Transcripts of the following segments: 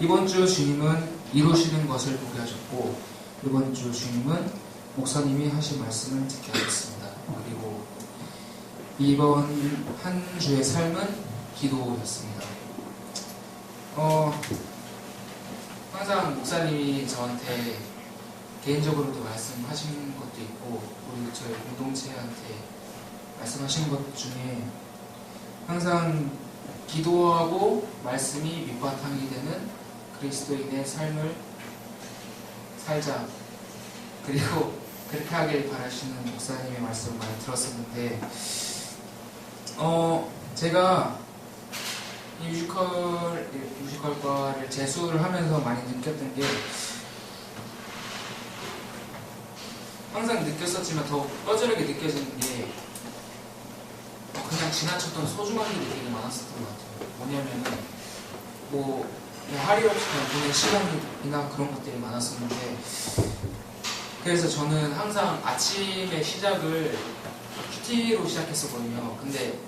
이번 주 주님은 이루시는 것을 보게 하셨고, 이번 주 주님은 목사님이 하신 말씀을 듣게 하셨습니다. 그리고 이번 한 주의 삶은 기도였습니다. 항상 목사님이 저한테 개인적으로도 말씀하신 것도 있고, 우리 저희 공동체한테 말씀하신 것 중에 항상 기도하고 말씀이 밑바탕이 되는 그리스도인의 삶을 살자, 그리고 그렇게 하길 바라시는 목사님의 말씀을 많이 들었었는데, 제가 이 뮤지컬과를 재수를 하면서 많이 느꼈던 게, 항상 느꼈었지만 더 뼈저리게 느껴지는 게, 그냥 지나쳤던 소중한 일이 되게 많았었던 것 같아요. 뭐냐면은 할 일 없이 그냥 보낸 시간이나 그런 것들이 많았었는데, 그래서 저는 항상 아침의 시작을 큐티로 시작했었거든요. 근데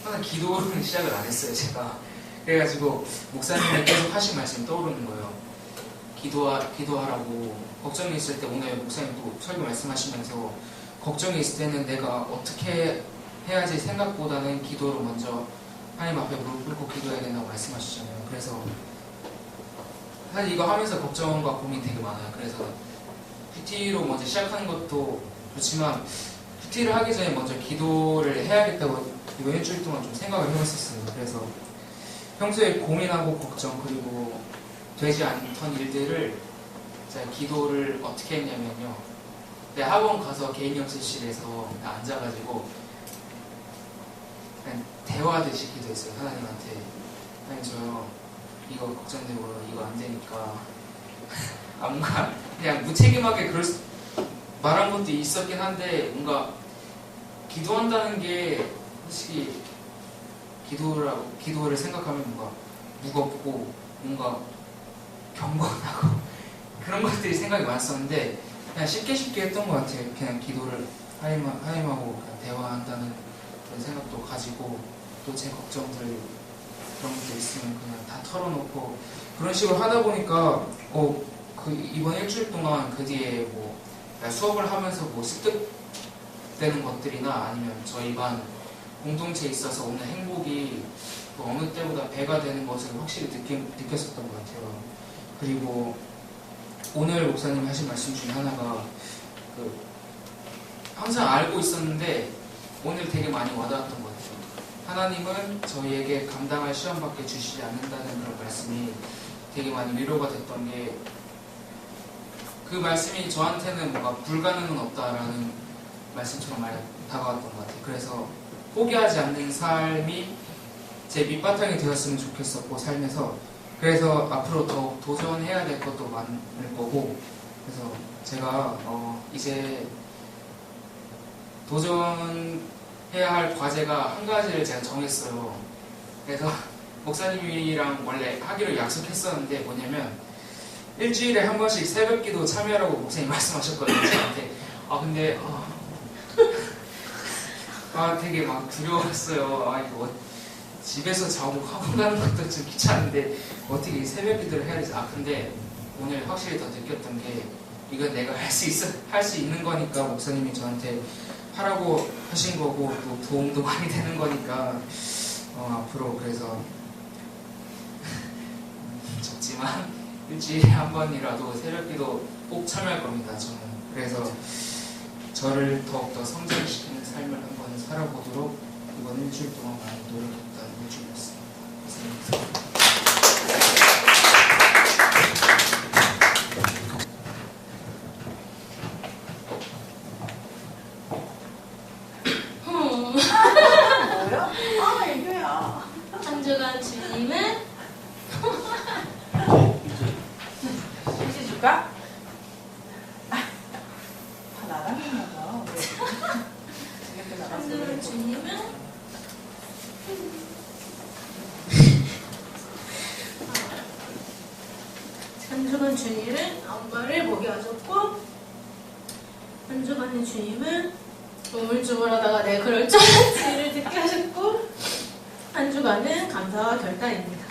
항상 기도로는 시작을 안 했어요, 제가. 그래가지고 목사님이 계속 하신 말씀이 떠오르는 거예요. 기도하라고. 걱정이 있을 때, 오늘 목사님 또 설교 말씀하시면서 걱정이 있을 때는 내가 어떻게 해야지 생각보다는 기도로 먼저 하나님 앞에 무릎 꿇고 기도해야 된다고 말씀하시잖아요. 그래서 사실 이거 하면서 걱정과 고민이 되게 많아요. 그래서 큐티로 먼저 시작하는 것도 좋지만, 큐티를 하기 전에 먼저 기도를 해야겠다고 이번 일주일 동안 좀 생각을 해봤었어요. 그래서 평소에 고민하고 걱정, 그리고 되지 않던 일들을 제가 기도를 어떻게 했냐면요, 내 학원 가서 개인 연습실에서 앉아가지고 그냥 대화하듯이 기도했어요. 하나님한테. 하나님, 저 이거 걱정되고 이거 안 되니까 뭔가 그냥 무책임하게 말한 것도 있었긴 한데, 뭔가 기도한다는 게 솔직히 기도를 생각하면 뭔가 무겁고 뭔가 경건하고 그런 것들이 생각이 많았었는데, 그냥 쉽게 했던 것 같아요. 그냥 기도를 하나님하고 그냥 대화한다는 그런 생각도 가지고, 또 제 걱정들 그런 것들 있으면 그냥 다 털어놓고 그런 식으로 하다 보니까 이번 일주일 동안 그 뒤에 수업을 하면서 습득되는 것들이나 아니면 저희 반 공동체에 있어서 오는 행복이 어느 때보다 배가 되는 것을 확실히 느꼈었던 것 같아요. 그리고 오늘 목사님 하신 말씀 중에 하나가 항상 알고 있었는데 오늘 되게 많이 와닿았던 것 같아요. 하나님은 저희에게 감당할 시험밖에 주시지 않는다는 그런 말씀이 되게 많이 위로가 됐던 게, 그 말씀이 저한테는 뭔가 불가능은 없다라는 말씀처럼 많이 다가왔던 것 같아요. 그래서 포기하지 않는 삶이 제 밑바탕이 되었으면 좋겠었고, 삶에서. 그래서 앞으로 더 도전해야 될 것도 많을 거고, 그래서 제가 이제 도전해야 할 과제가 한 가지를 제가 정했어요. 그래서 목사님이랑 원래 하기로 약속했었는데, 뭐냐면 일주일에 한 번씩 새벽기도 참여하라고 목사님 말씀하셨거든요, 저한테. 근데 되게 막 두려웠어요. 이거 집에서 자고 학원 가는 것도 좀 귀찮은데 어떻게 새벽기도를 해야 되지? 근데 오늘 확실히 더 느꼈던 게, 이건 내가 할 수 있는 거니까 목사님이 저한테 하라고 하신 거고, 또 도움도 많이 되는 거니까 앞으로 그래서 적지만 일주일에 한 번이라도 새벽기도 꼭 참여할 겁니다, 저는. 그래서 저를 더욱더 성장시키는 삶을 한번 살아보도록 이번 일주일 동안 많이 노력했던 일주일이었습니다. 감사합니다. 한 주간 주님은 휴지 줄까? 나가는 거죠. 한 주간 주님은 한 주간 주님은 엄마를 먹여줬고, 한 주간의 주님은 우물쭈물하다가 내 그럴 줄 알았지를 듣게 하셨고, 한 주간은 감사와 결단입니다.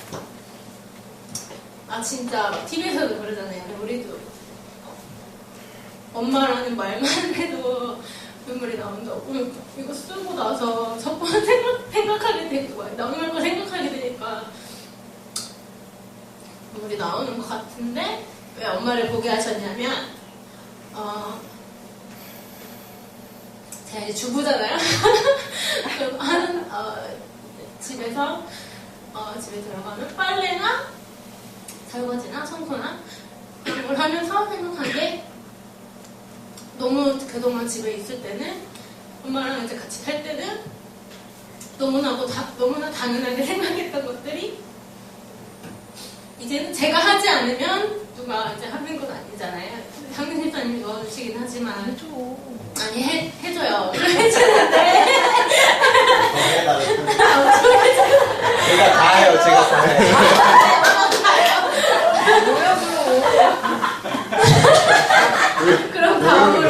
진짜 막 TV에서도 그러잖아요. 우리도 엄마라는 말만 해도 눈물이 나온다고. 이거 쓰고 나서 첫 번 생각하게 되고 남을 거 생각하게 되니까 눈물이 나오는 것 같은데 왜 엄마를 보게 하셨냐면 제가 이제 주부잖아요. 집에서 집에 들어가면 빨래나 설거지나 청소나 그런 걸 하면서 생각한 게 너무 그동안 집에 있을 때는 엄마랑 이제 같이 살 때는 너무나 당연하게 생각했던 것들이 이제는 제가 하지 않으면 누가 이제 하는 건 아니잖아요. 상민 집사님이 도와주시긴 하지만 해줘. 아니 해줘요. 해주는데 제가 다 해요. 제가 다 해요. 그럼 다음으로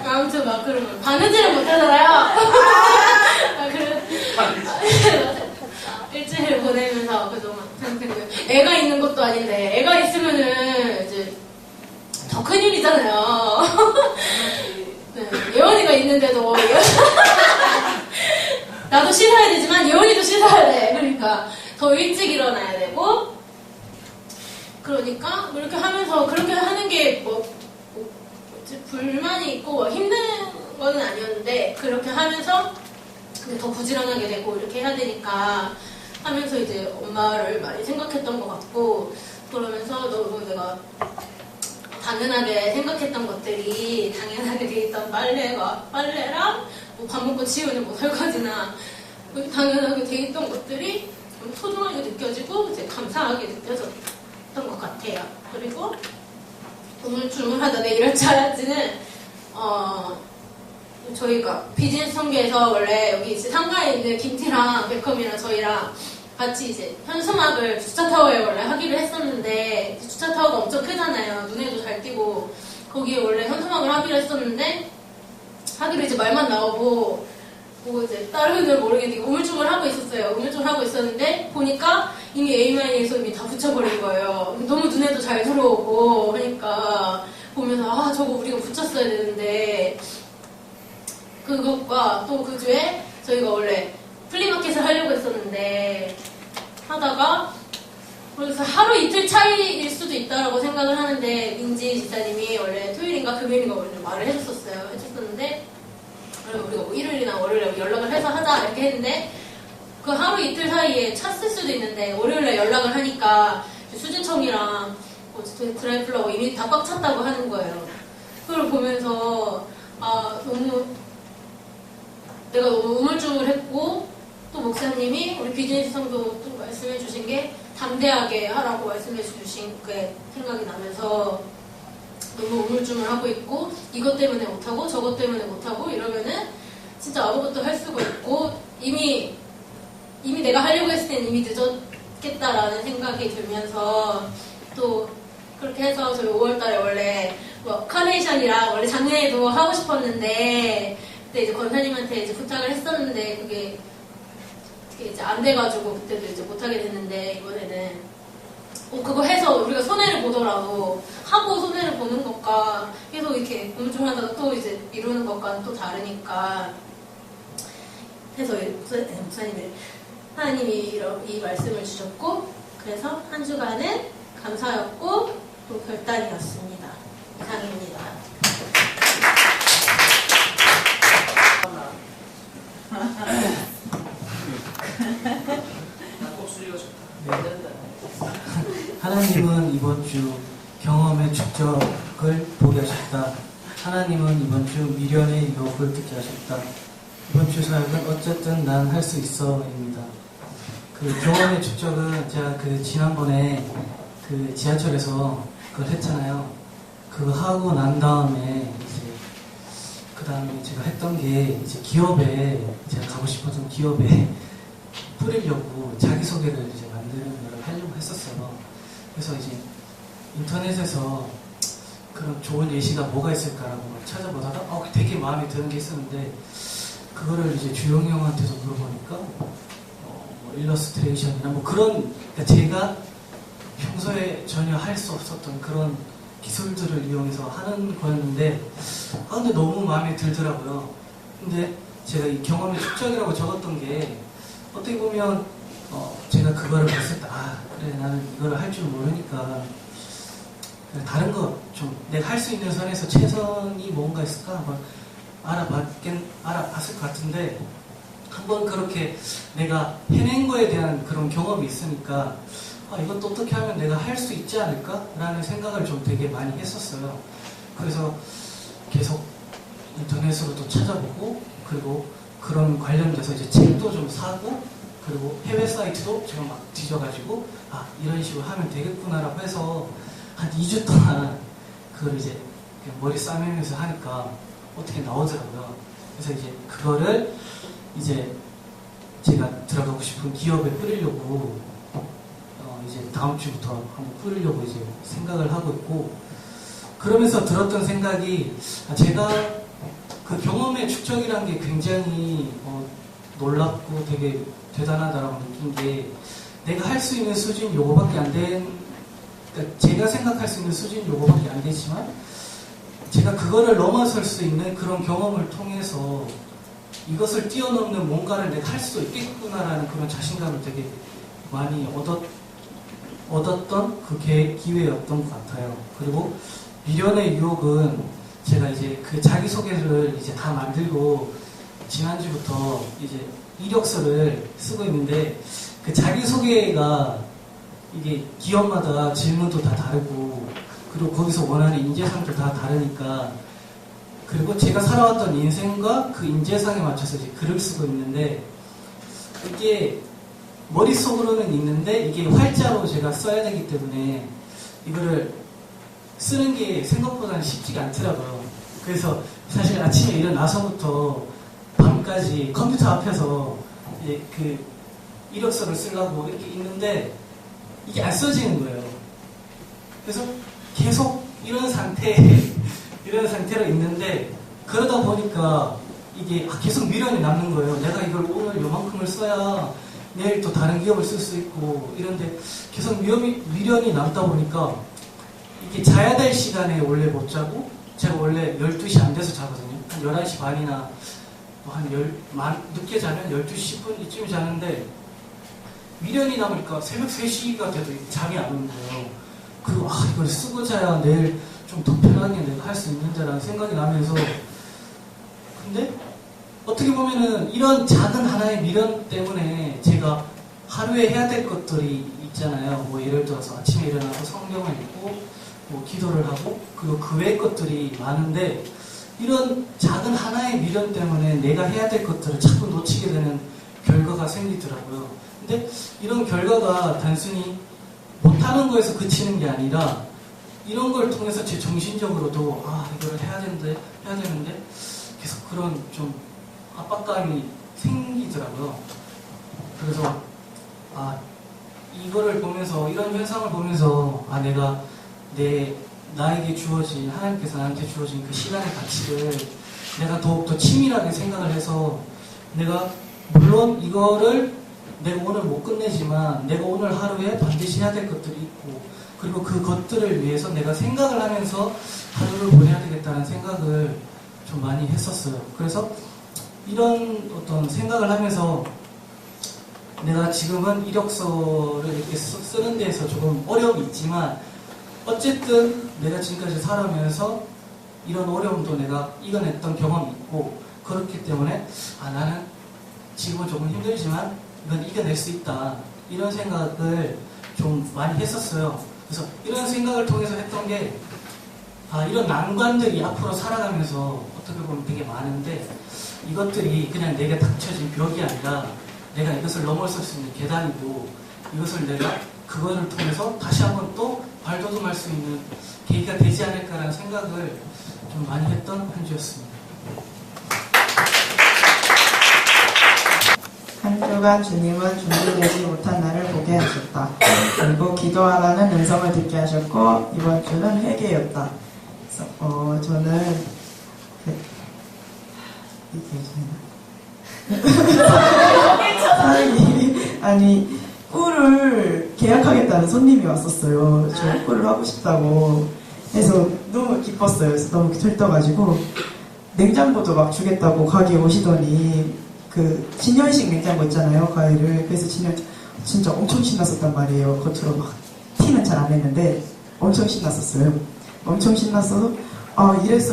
아무튼 막 그러면 바느질을 못하잖아요. 일주일 보내면서 그동안 애가 있는 것도 아닌데 애가 있으면은 이제 더 큰일이잖아요. 네, 예원이가 있는데도 나도 씻어야 되지만 예원이도 씻어야 돼. 그러니까 더 일찍 일어나야 되고 그러니까 이렇게 하면서 그렇게 하는 게 불만이 있고 힘든 거는 아니었는데 그렇게 하면서 근데 더 부지런하게 되고 이렇게 해야 되니까 하면서 이제 엄마를 많이 생각했던 것 같고 그러면서 너무 내가 당연하게 생각했던 것들이 당연하게 돼 있던 빨래랑 뭐 밥 먹고 치우는 뭐 설거지나 당연하게 돼 있던 것들이 좀 소중하게 느껴지고 이제 감사하게 느껴졌던 것 같아요. 그리고 우물쭈물하다 내 이럴 줄 알았지는 저희가 비즈니스 성교에서 원래 여기 이제 상가에 있는 김티랑 베컴이랑 저희랑 같이 이제 현수막을 주차타워에 원래 하기로 했었는데 주차타워가 엄청 크잖아요. 눈에도 잘 띄고 거기에 원래 현수막을 하기로 했었는데 하기로 이제 말만 나오고 뭐 이제 다른 분들은 모르겠는데 우물쭈물 하고 있었어요. 우물쭈물 하고 있었는데 보니까 이미 A-에서 이미 다 붙여버린 거예요. 너무 눈에도 잘 들어오고 하니까 보면서 저거 우리가 붙였어야 되는데 그것과 또 그 주에 저희가 원래 플리마켓을 하려고 했었는데 하다가 그래서 하루 이틀 차이일 수도 있다라고 생각을 하는데 민지 집사님이 원래 토요일인가 금요일인가 원래 말을 해줬었는데 그리고 우리가 뭐 일요일이나 월요일에 연락을 해서 하자 이렇게 했는데 그 하루 이틀 사이에 찼을 수도 있는데 월요일에 연락을 하니까 수주청이랑 드라이플라워 이미 다 꽉 찼다고 하는 거예요. 그걸 보면서 내가 너무 우물쭈물했고 또 목사님이 우리 비즈니스 성도 또 말씀해 주신 게 담대하게 하라고 말씀해 주신 게 생각이 나면서 너무 우물쭈물하고 있고 이것 때문에 못하고 저것 때문에 못하고 이러면은 진짜 아무것도 할 수가 없고 이미 내가 하려고 했을 때는 이미 늦었겠다라는 생각이 들면서 또 그렇게 해서 저희 5월달에 원래 뭐 카네이션이랑 원래 작년에도 하고 싶었는데 그때 이제 권사님한테 이제 부탁을 했었는데 그게 이제 안 돼가지고 그때도 이제 못하게 됐는데 이번에는 그거 해서 우리가 손해를 보더라도 하고 손해를 보는 것과 계속 이렇게 우물쭈물하다가 또 이제 미루는 것과는 또 다르니까 해서 목사님이 하나님이 이 말씀을 주셨고 그래서 한 주간은 감사였고 또 결단이었습니다. 이상입니다. 하나님은 이번 주 경험의 축적을 보게 하셨다. 하나님은 이번 주 미련의 유혹을 듣게 하셨다. 이번 주 사역은 어쨌든 난 할 수 있어입니다. 그 경험의 축적은 제가 그 지난번에 그 지하철에서 그걸 했잖아요. 그거 하고 난 다음에 이제 그 다음에 제가 했던 게 이제 기업에 제가 가고 싶었던 기업에 뿌리려고 자기소개를 이제 만드는 걸 하려고 했었어요. 그래서 이제 인터넷에서 그런 좋은 예시가 뭐가 있을까라고 찾아보다가 되게 마음에 드는 게 있었는데 그거를 이제 주영이 형한테서 물어보니까 일러스트레이션이나 뭐 그런 그러니까 제가 평소에 전혀 할 수 없었던 그런 기술들을 이용해서 하는 거였는데 근데 너무 마음에 들더라고요. 근데 제가 이 경험의 축적이라고 적었던 게 어떻게 보면 제가 그거를 봤을 때 그래 나는 이거를 할 줄 모르니까 다른 거 좀 내가 할 수 있는 선에서 최선이 뭔가 있을까 한번 알아봤을 것 같은데 한번 그렇게 내가 해낸 거에 대한 그런 경험이 있으니까 이것도 어떻게 하면 내가 할 수 있지 않을까? 라는 생각을 좀 되게 많이 했었어요. 그래서 계속 인터넷으로도 찾아보고 그리고 그런 관련돼서 이제 책도 좀 사고 그리고 해외 사이트도 제가 막 뒤져가지고 이런 식으로 하면 되겠구나라고 해서 한 2주 동안 그걸 이제 그냥 머리 싸매면서 하니까 어떻게 나오더라고요. 그래서 이제 그거를 이제 제가 들어가고 싶은 기업에 뿌리려고 이제 다음 주부터 한번 뿌리려고 이제 생각을 하고 있고 그러면서 들었던 생각이 제가 그 경험의 축적이라는 게 굉장히 놀랍고 되게 대단하다라고 느낀 게 내가 할 수 있는 수준 요거밖에 안 된 그러니까 제가 생각할 수 있는 수준 요거밖에 안 되지만 제가 그거를 넘어설 수 있는 그런 경험을 통해서 이것을 뛰어넘는 뭔가를 내가 할 수 있겠구나라는 그런 자신감을 되게 많이 얻었던 그 기회였던 것 같아요. 그리고 미련의 유혹은 제가 이제 그 자기소개를 이제 다 만들고 지난주부터 이제 이력서를 쓰고 있는데 그 자기소개가 이게 기업마다 질문도 다 다르고 그리고 거기서 원하는 인재상도 다 다르니까 그리고 제가 살아왔던 인생과 그 인재상에 맞춰서 이제 글을 쓰고 있는데 이게 머릿속으로는 있는데 이게 활자로 제가 써야 되기 때문에 이거를 쓰는 게 생각보다는 쉽지가 않더라고요. 그래서 사실 아침에 일어나서부터 밤까지 컴퓨터 앞에서 이제 그 이력서를 쓰려고 이렇게 있는데 이게 안 써지는 거예요. 그래서 계속 이런 상태로 있는데 그러다 보니까 이게 계속 미련이 남는 거예요. 내가 이걸 오늘 요만큼을 써야 내일 또 다른 기업을 쓸 수 있고 이런데 계속 미련이 남다 보니까 이게 자야 될 시간에 원래 못 자고 제가 원래 12시 안 돼서 자거든요. 한 11시 반이나 늦게 자면 12시 10분 이쯤 자는데 미련이 남으니까 새벽 3시가 돼도 잠이 안 오는 거예요. 그리고 이걸 쓰고 자야 내일 좀 더 편하게 내가 할 수 있는데라는 생각이 나면서 근데 어떻게 보면은 이런 작은 하나의 미련 때문에 제가 하루에 해야 될 것들이 있잖아요. 뭐 예를 들어서 아침에 일어나서 성경을 읽고 뭐 기도를 하고 그리고 그 외의 것들이 많은데 이런 작은 하나의 미련 때문에 내가 해야 될 것들을 자꾸 놓치게 되는 결과가 생기더라고요. 근데 이런 결과가 단순히 못하는 거에서 그치는 게 아니라 이런 걸 통해서 제 정신적으로도 이거를 해야 되는데 계속 그런 좀 압박감이 생기더라고요. 그래서 이거를 보면서 이런 현상을 보면서 내가 나에게 주어진 하나님께서 나한테 주어진 그 시간의 가치를 내가 더욱더 치밀하게 생각을 해서 내가 물론 이거를 내가 오늘 못 끝내지만 내가 오늘 하루에 반드시 해야 될 것들이 있고 그리고 그 것들을 위해서 내가 생각을 하면서 하루를 보내야 되겠다는 생각을 좀 많이 했었어요. 그래서 이런 어떤 생각을 하면서 내가 지금은 이력서를 이렇게 쓰는 데에서 조금 어려움이 있지만 어쨌든 내가 지금까지 살아오면서 이런 어려움도 내가 이겨냈던 경험이 있고 그렇기 때문에 나는 지금은 조금 힘들지만 이건 이겨낼 수 있다 이런 생각을 좀 많이 했었어요. 그래서 이런 생각을 통해서 했던 게 이런 난관들이 앞으로 살아가면서 어떻게 보면 되게 많은데 이것들이 그냥 내게 닥쳐진 벽이 아니라 내가 이것을 넘어설 수 있는 계단이고 이것을 내가 그거를 통해서 다시 한번 또 발돋움할 수 있는 계기가 되지 않을까라는 생각을 좀 많이 했던 한 주였습니다. 한 주간 주님은 준비되지 못한 나를 보게 하셨다. 그리고 기도하라는 음성을 듣게 하셨고 이번 주는 회개였다. 그래서 저는 아니 꿀을 계약하겠다는 손님이 왔었어요. 저 꿀을 하고 싶다고 해서 너무 기뻤어요. 그래서 너무 들떠가지고 냉장고도 막 주겠다고 가게 오시더니 그 진현식 냉장고 있잖아요, 과일을. 그래서 진짜 엄청 신났었단 말이에요. 겉으로 막 티는 잘 안 냈는데 엄청 신났었어요. 엄청 신났어서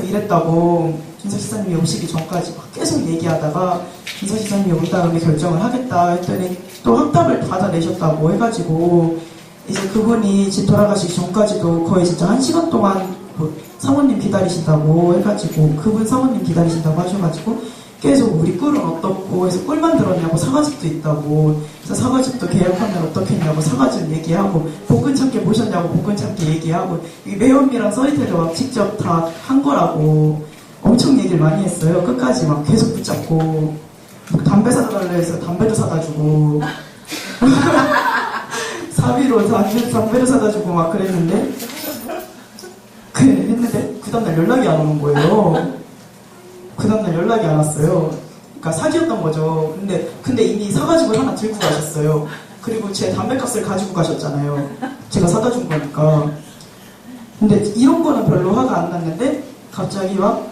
이랬다고 김서시사님이 오시기 전까지 막 계속 얘기하다가 김서시사님이 온 다음에 결정을 하겠다 했더니 또 확답을 받아내셨다고 해가지고 이제 그분이 집 돌아가시기 전까지도 거의 진짜 1시간 동안 뭐 사모님 기다리신다고 해가지고 그분 사모님 기다리신다고 하셔가지고 계속 우리 꿀은 어떻고 해서 꿀 만들었냐고 사과즙도 있다고 그래서 사과즙도 계약하면 어떻겠냐고 사과즙 얘기하고 볶은 참깨 보셨냐고 볶은 참깨 얘기하고 이 매운미랑 써리태도 막 직접 다 한 거라고 엄청 얘기를 많이 했어요. 끝까지 막 계속 붙잡고 막 담배 사다 달라 해서 담배도 사다 주고 사비로 담배를 사다 주고 막 그랬는데 했는데 그 다음날 연락이 안 오는 거예요. 그 다음날 연락이 안 왔어요. 그러니까 사기였던 거죠. 근데 이미 사가지고 하나 들고 가셨어요. 그리고 제 담배값을 가지고 가셨잖아요. 제가 사다 준 거니까. 근데 이런 거는 별로 화가 안 났는데 갑자기 막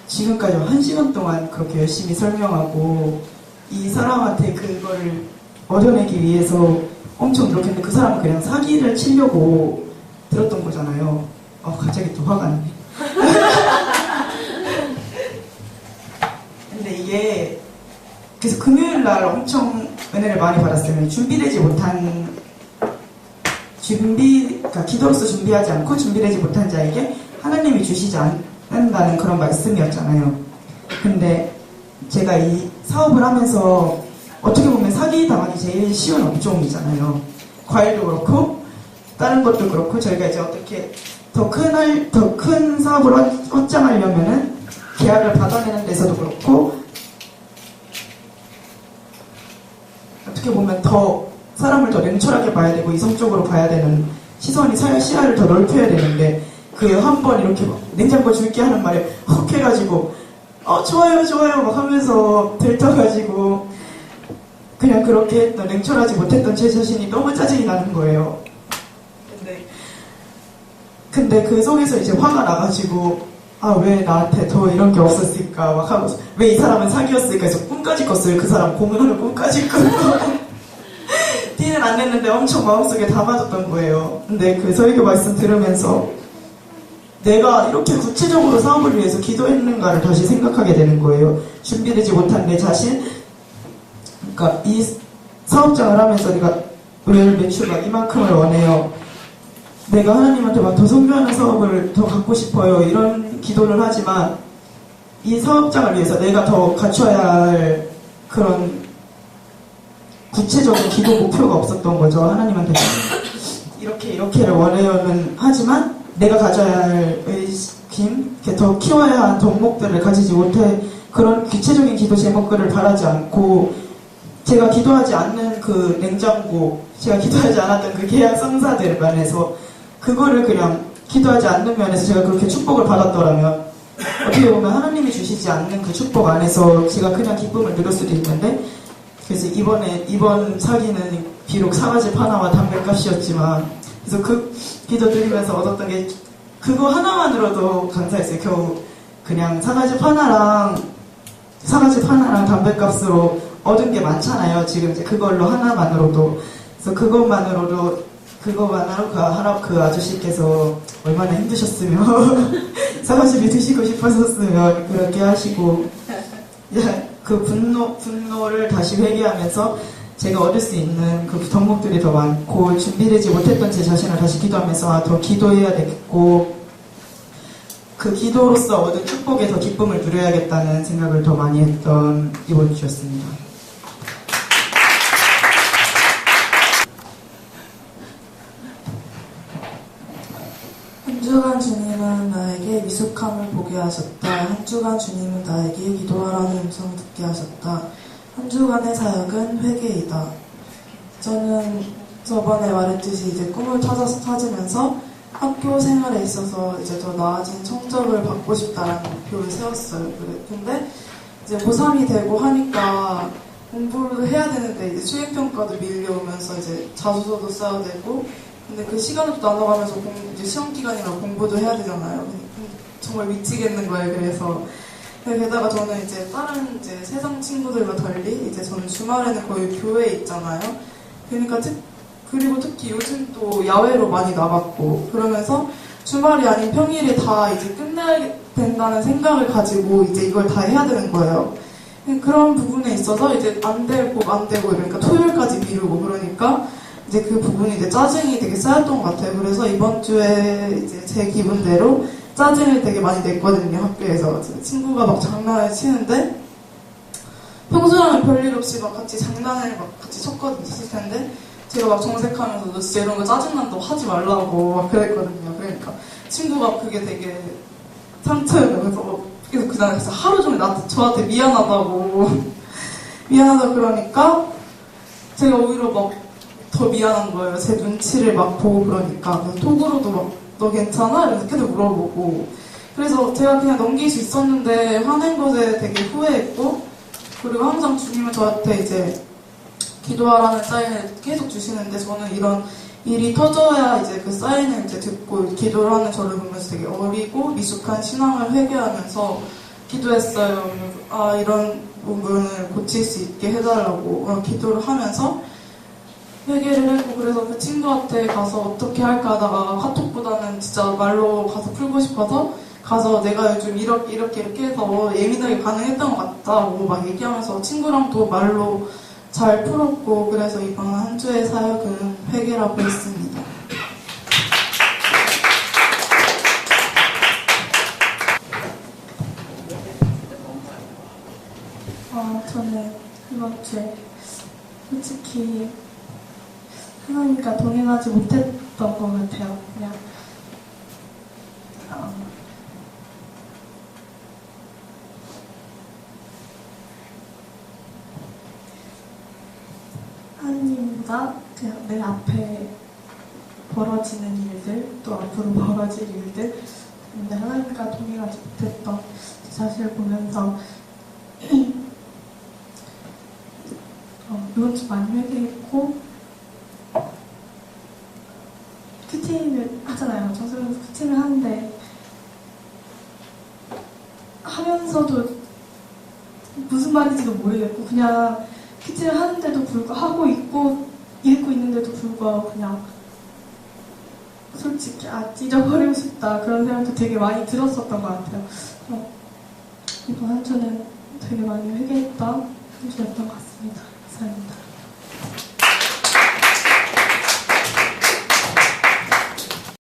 지금까지 1시간 동안 그렇게 열심히 설명하고 이 사람한테 그거를 얻어내기 위해서 엄청 노력했는데 그 사람은 그냥 사기를 치려고 들었던 거잖아요. 갑자기 또 화가 나네. 근데 이게 그래서 금요일날 엄청 은혜를 많이 받았어요. 준비되지 못한 그러니까 기도로서 준비하지 않고 준비되지 못한 자에게 하나님이 주시지 않는다는 그런 말씀이었잖아요. 근데 제가 이 사업을 하면서 어떻게 보면 사기 당하기 제일 쉬운 업종이잖아요. 과일도 그렇고 다른 것도 그렇고 저희가 이제 어떻게 더 큰 사업을 확장하려면은 계약을 받아내는 데서도 그렇고 어떻게 보면 더 사람을 더 냉철하게 봐야 되고 이성적으로 봐야 되는 시선이 시야를 더 넓혀야 되는데 그 한 번 이렇게 막 냉장고 줄게 하는 말에 헉 해가지고 좋아요 막 하면서 들떠가지고 그냥 그렇게 했던 냉철하지 못했던 제 자신이 너무 짜증이 나는 거예요. 근데 그 속에서 이제 화가 나가지고 왜 나한테 더 이런 게 없었을까 막 하고 왜 이 사람은 사기였을까 해서 꿈까지 꿨어요. 그 사람 고문하는 꿈까지 꿨고 티는 안 냈는데 엄청 마음속에 담아뒀던 거예요. 근데 그 설교 말씀 들으면서 내가 이렇게 구체적으로 사업을 위해서 기도했는가를 다시 생각하게 되는 거예요. 준비되지 못한 내 자신. 그러니까 이 사업장을 하면서 내가 월 매출 막 이만큼을 원해요. 내가 하나님한테 막 더 선교하는 사업을 더 갖고 싶어요. 이런 기도를 하지만 이 사업장을 위해서 내가 더 갖춰야 할 그런 구체적인 기도 목표가 없었던 거죠. 하나님한테 이렇게를 원해요는 하지만 내가 가져야 할 의심, 더 키워야 한 덕목들을 가지지 못해 그런 구체적인 기도 제목들을 바라지 않고 제가 기도하지 않는 그 냉장고, 제가 기도하지 않았던 그 계약 성사들을 만해서 그거를 그냥 기도하지 않는 면에서 제가 그렇게 축복을 받았더라면 어떻게 보면 하나님이 주시지 않는 그 축복 안에서 제가 그냥 기쁨을 누릴 수도 있는데 그래서 이번 사기는 비록 사과즙 하나와 담배값이었지만 그래서 그 기도 드리면서 얻었던 게 그거 하나만으로도 감사했어요. 겨우 그냥 사과즙 하나랑 담배값으로 얻은 게 많잖아요. 지금 이제 그걸로 하나만으로도 그래서 그것만으로 그 아저씨께서 얼마나 힘드셨으면 사과즙이 드시고 싶으셨으면 그렇게 하시고 그 분노를 다시 회개하면서 제가 얻을 수 있는 그 덕목들이 더 많고 준비되지 못했던 제 자신을 다시 기도하면서 더 기도해야 되겠고 그 기도로서 얻은 축복에 더 기쁨을 누려야겠다는 생각을 더 많이 했던 이번 주였습니다. 한 주간 주님은 나에게 미숙함을 보게 하셨다. 한 주간 주님은 나에게 기도하라는 음성을 듣게 하셨다. 한 주간의 사역은 회개이다. 저는 저번에 말했듯이 이제 꿈을 찾으면서 학교 생활에 있어서 이제 더 나아진 성적을 받고 싶다라는 목표를 세웠어요. 근데 이제 고3이 되고 하니까 공부를 해야 되는데 이제 수행평가도 밀려오면서 이제 자소서도 써야 되고 근데 그 시간을 또 나눠가면서 이제 시험 기간이라 공부도 해야 되잖아요. 정말 미치겠는 거예요. 그래서 게다가 저는 이제 다른 이제 세상 친구들과 달리 이제 저는 주말에는 거의 교회에 있잖아요. 그러니까 그리고 특히 요즘 또 야외로 많이 나갔고 그러면서 주말이 아닌 평일에 다 이제 끝내야 된다는 생각을 가지고 이제 이걸 다 해야 되는 거예요. 그런 부분에 있어서 이제 안 되고 그러니까 토요일까지 미루고 그러니까 이제 그 부분이 이제 짜증이 되게 쌓였던 것 같아요. 그래서 이번 주에 이제 제 기분대로 짜증을 되게 많이 냈거든요, 학교에서. 친구가 막 장난을 치는데 평소랑은 별일 없이 막 같이 장난을 막 같이 쳤거든요, 칠 텐데 제가 막 정색하면서 너 진짜 이런 거 짜증난다고 하지 말라고 막 그랬거든요. 그러니까 친구가 그게 되게 상처예요. 그래서 그날 하루 종일 저한테 미안하다고 미안하다 그러니까 제가 오히려 막 더 미안한 거예요. 제 눈치를 막 보고 그러니까 그래서 톡으로도 막 너 괜찮아? 이러면서 계속 물어보고 그래서 제가 그냥 넘길 수 있었는데 화낸 것에 되게 후회했고 그리고 항상 주님은 저한테 이제 기도하라는 사인을 계속 주시는데 저는 이런 일이 터져야 이제 그 사인을 이제 듣고 기도를 하는 저를 보면서 되게 어리고 미숙한 신앙을 회개하면서 기도했어요. 이런 부분을 고칠 수 있게 해달라고 기도를 하면서 회개를 했고 그래서 그 친구한테 가서 어떻게 할까 하다가 카톡보다는 진짜 말로 가서 풀고 싶어서 가서 내가 요즘 이렇게 해서 예민하게 반응했던 것 같다고 막 얘기하면서 친구랑도 말로 잘 풀었고 그래서 이번 한 주의 사역은 회개라고 했습니다. 저는 이번 주에 솔직히 하나님과 동행하지 못했던 것 같아요. 그냥 하나님과 그냥 내 앞에 벌어지는 일들 또 앞으로 벌어질 일들 근데 하나님과 동행하지 못했던 제 자신을 보면서 이번 주 많이 회개했고 큐티를 하잖아요. 정서연수 큐티를 하는데 하면서도 무슨 말인지도 모르겠고 그냥 큐티를 하는데도 불구하고 하고 있고 읽고 있는데도 불구하고 그냥 솔직히 찢어버리고 싶다 그런 생각도 되게 많이 들었었던 것 같아요. 이번 한 주는 되게 많이 회개했던 한 주였던 것 같습니다. 감사합니다.